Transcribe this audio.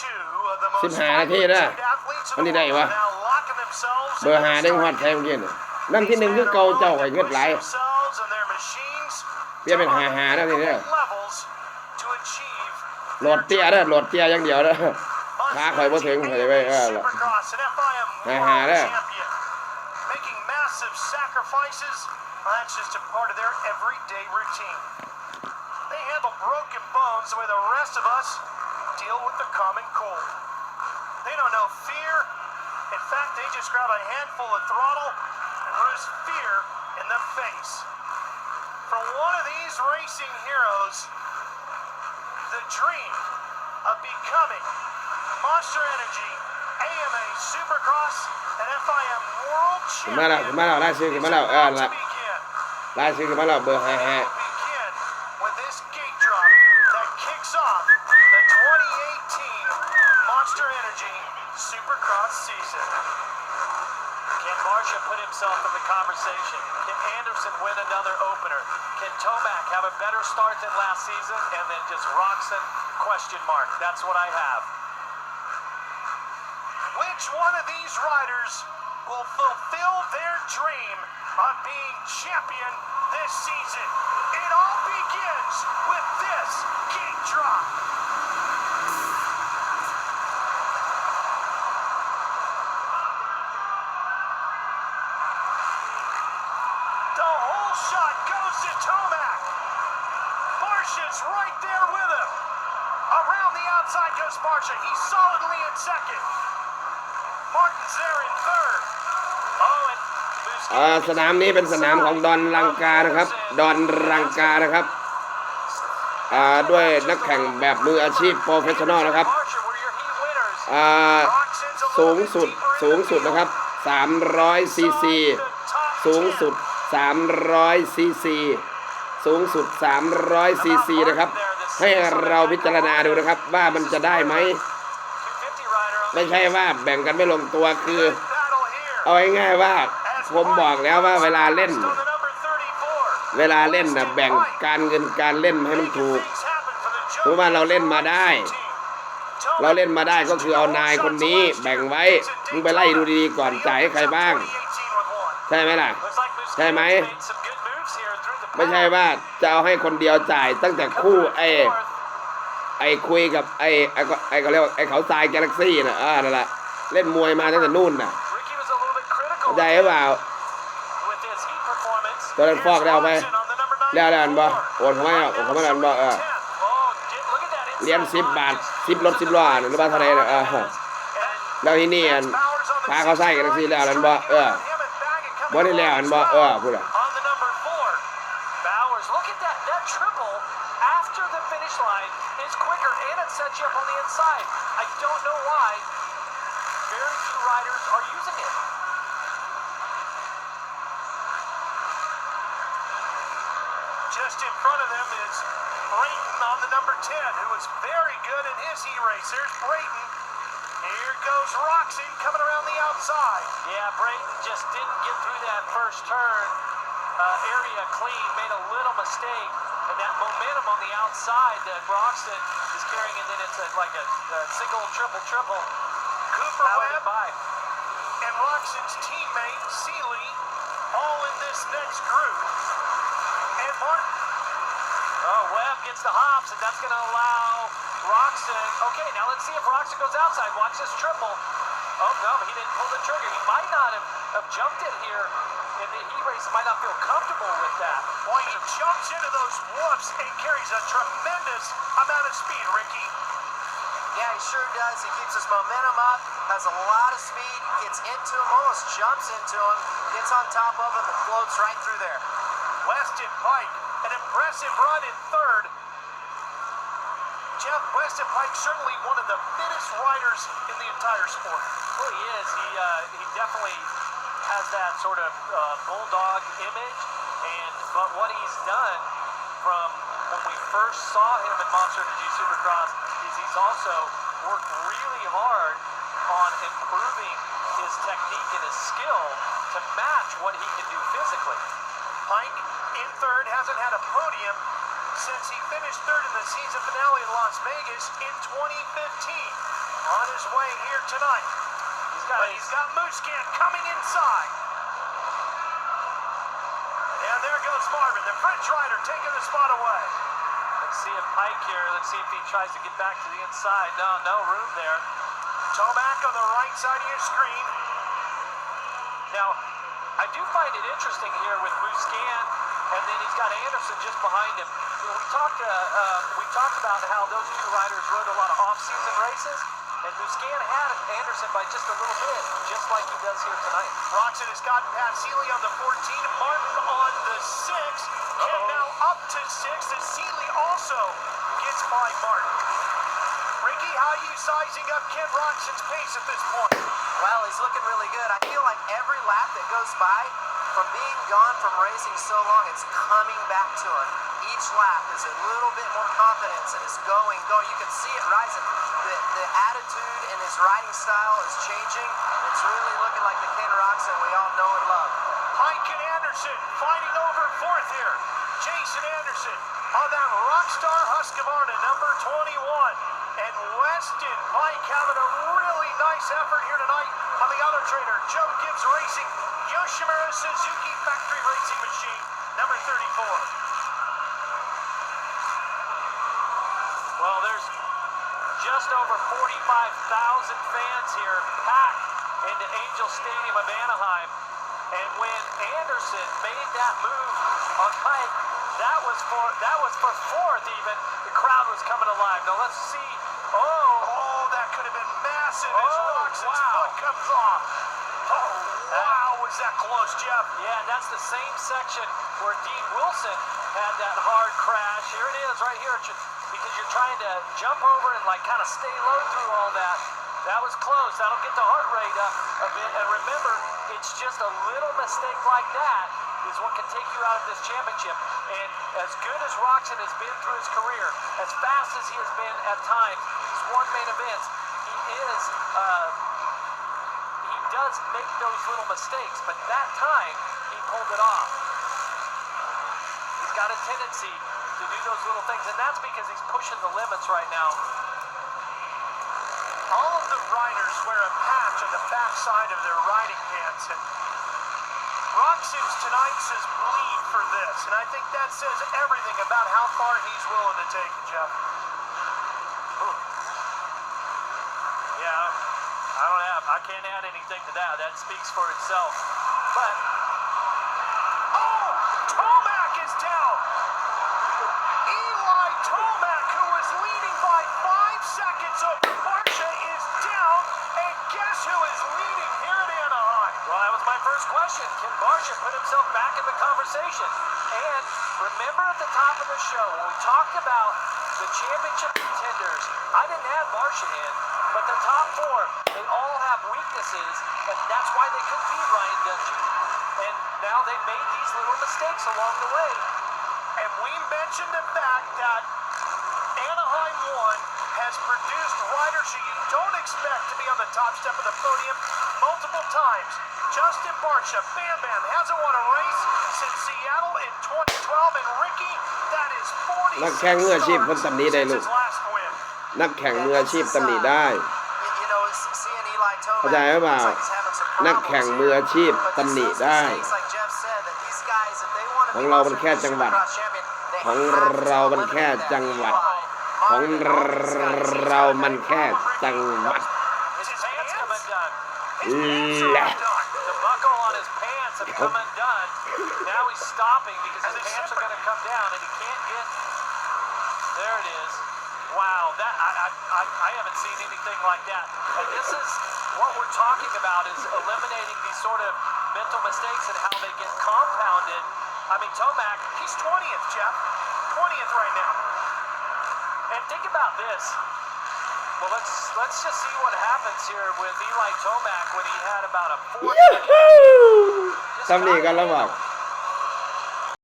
15 นาทีนะมันได้วะเบอร์5ได้ฮอดแทงเมื่อกี้นี่ลำที่1คือเก่าเจ้าไอ้เงิดหลายเปลี่ยนเป็น5แล้วนี่เด้อโหลดเตี้ยเด้อโหลดเตี้ยอย่างเดียวเด้อขาข่อยบ่ถึงข่อยไป5เด้อThat's just a part of their everyday routine. They handle broken bones the way the rest of us deal with the common cold. They don't know fear. In fact, they just grab a handful of throttle and lose fear in the face. For one of these racing heroes, the dream of becoming Monster Energy AMA Supercross and FIM World Champion มาแล้วได้ชื่อมาแล้วได้ชื่อมาแล้วเบอร์5 with this gate drop that kicks off the 2018 Monster Energy Supercross season. Can Marcia put himself in the conversation? Can Anderson win another opener? Can Tomac have a better start than last season? And then just Roczen question mark. That's what I have. Which one of these riders will fulfill their dream of being champion this season? It all begins with this gate drop. The whole shot goes to Tomac. Marcia's right there with him. Around the outside goes Marcia. He's solidly in second. Martin's there in third. Oh, and สนามนี้เป็นสนามของดอนลังกานะครับดอนลังกานะครับด้วยนักแข่งแบบมืออาชีพโปรเฟสชั่นอลนะครับสูงสุดนะครับ300 ซีซีสูงสุด300 ซีซีสูงสุด300 ซีซีนะครับให้เราพิจารณาดูนะครับว่ามันจะได้ไหมไม่ใช่ว่าแบ่งกันไม่ลงตัวคือเอาง่ายๆว่าผมบอกแล้วว่าเวลาเล่นนะแบ่งการเงินการเล่นให้มันถูกเพราะว่าเราเล่นมาได้ก็คือเอานายคนนี้แบ่งไว้มึงไปไล่ดูดีๆก่อนจ่ายให้ใครบ้างใช่ไหมล่ะใช่ไหมไม่ใช่ว่าจะเอาให้คนเดียวจ่ายตั้งแต่คู่ไอ้คุยกับไอ้เขาเรียกว่าไอ้เขาทรายกาแล็กซี่น่ะนั่นแหละเล่นมวยมาตั้งแต่นู่นน่ะเข้าใจหรือเปล่าตัวนั้นฟอกได้เอาไปแล้วอันบ่โอนเขาไม่เอาเขาไม่อันบ่เลี้ยง10 บาท10 รถ 10 ล้อหรือว่าเท่าไหร่น่ะแล้วที่นี่พาเขาใส่กันสิแล้วอันบ่บ่ได้แล้วอันบ่พูดอ่ะset you up on the inside. I don't know why. Very few riders are using it. Just in front of them is Brayton on the number 10, who was very good in his E-race. There's Brayton. Here goes Roczen coming around the outside. Yeah, Brayton just didn't get through that first turn area clean, made a little mistake. And that momentum on the outside that Roczen is carrying, and then it's like a single, triple. Cooper Webb and Roxon's teammate, Seeley, all in this next group. And Martin. Oh, Webb gets the hops, and that's going to allow Roczen. Okay, now let's see if Roczen goes outside. Watch this triple. Oh, no, he didn't pull the trigger. He might not have jumped it here. In the E-race, might not feel comfortable with that. Boy, he jumps into those whoops and carries a tremendous amount of speed, Ricky. Yeah, he sure does. He keeps his momentum up, has a lot of speed, gets into him, almost jumps into him, gets on top of him, and floats right through there. Weston Pike, an impressive run in third. Jeff, Weston Pike certainly one of the fittest riders in the entire sport. Well, he is. He definitely has that sort of bulldog image, but what he's done from when we first saw him in Monster Energy Supercross is he's also worked really hard on improving his technique and his skill to match what he can do physically. Pike in third hasn't had a podium since he finished third in the season finale in Las Vegas in 2015. his way here tonight. He's got Muscat coming inside. And there goes Marvin, the French rider, taking the spot away. Let's see if Pike here, let's see if he tries to get back to the inside. No room there. Tomac on the right side of your screen. Now, I do find it interesting here with Muscat, and then he's got Anderson just behind him. You know, we talked about how those two riders rode a lot of off-season races, and Muscat had Anderson by just a little bit, just like he does here tonight. Roczen has gotten past Seeley on the 14, Martin on the 6, and now up to 6 as Seeley also gets by Martin. Ricky, how are you sizing up Ken Roczen's pace at this point? Well, he's looking really good. I feel like every lap that goes by, from being gone from racing so long, it's coming back to him. Each lap is a little bit more confidence and it's going. You can see it rising. The attitude and his riding style is changing. It's really looking like the Ken Roczen we all know and love. Pike and Anderson fighting over fourth here. Jason Anderson on that Rockstar Husqvarna number 21. And Weston Pike having a really nice effort here tonight on the other trainer, Joe Gibbs Racing, Yoshimura Suzuki Factory Racing Machine, number 34. Well, there's just over 45,000 fans here packed into Angel Stadium of Anaheim. And when Anderson made that move on Pike, that was for fourth even. The crowd was coming alive. Now let's see. Oh, that could have been massive as Roczen's foot comes off. Oh, wow, was that close, Jeff? Yeah, that's the same section where Dean Wilson had that hard crash. Here it is right here, because you're trying to jump over and like kind of stay low through all that. That was close. That'll get the heart rate up a bit. And remember, it's just a little mistake like that is what can take you out of this championship. And as good as Roczen has been through his career, as fast as he has been at times, he's won main events, he does make those little mistakes, but that time he pulled it off. He's got a tendency to do those little things, and that's because he's pushing the limits right now. All of the riders wear a patch on the back side of their riding pants, and Roczen's tonight says bleed for this, and I think that says everything about how far he's willing to take it, Jeff. Yeah, I can't add anything to that. That speaks for itself. But Tomac is down. Eli Tomac, who was leading by 5 seconds over Barcia, is down, and guess who is leading here at Anaheim? well, that was my first question. Can Barcia put himself back in the conversation? And remember at the top of the show when we talked about the championship contenders, I didn't add Barcia in, but the top four, they all have weaknesses, and that's why they couldn't beat Ryan Dungey. And now they made these little mistakes along the way. And we mentioned the fact that Anaheim 1 has produced riders who you don't expect to be on the top step of the podium multiple times. Justin Barcia, Bam Bam, hasn't won a race since Seattle in 2012, and Ricky, that is 46 นักแข่งมืออาชีพคนตำหนิได้ลูก since his last win. นักแข่งมืออาชีพตำหนิได้ You know, seeing Eli Tomac, เข้าใจหรือเปล่า looks like he's having some นักแข่งมืออาชีพ problems ตำหนิ here. But ได้ these like Jeff said, that these guys, if they want to ของ be เรา World มันแค่จังหวัด Supercross champion, they ของ have to เรามันแค่ eliminate that. จังหวัด Eli, ของ Marvin, all these guys, he's เรามันแค่จังหวัด his pants come undone. His pants are Leh. undone. The buckle on his pants have come undone. Now he's stopping because his pants are going to come down, and he can't get. There it is. Wow, that I haven't seen anything like that. And this is what we're talking about, is eliminating these sort of mental mistakes and how they get compounded. I mean, Tomac, He's 20th, Jeff. 20th right now. and think about this. Well, let's just see what happens here with Eli Tomac when he had about a 4. ตำหนิกันแล้วบอก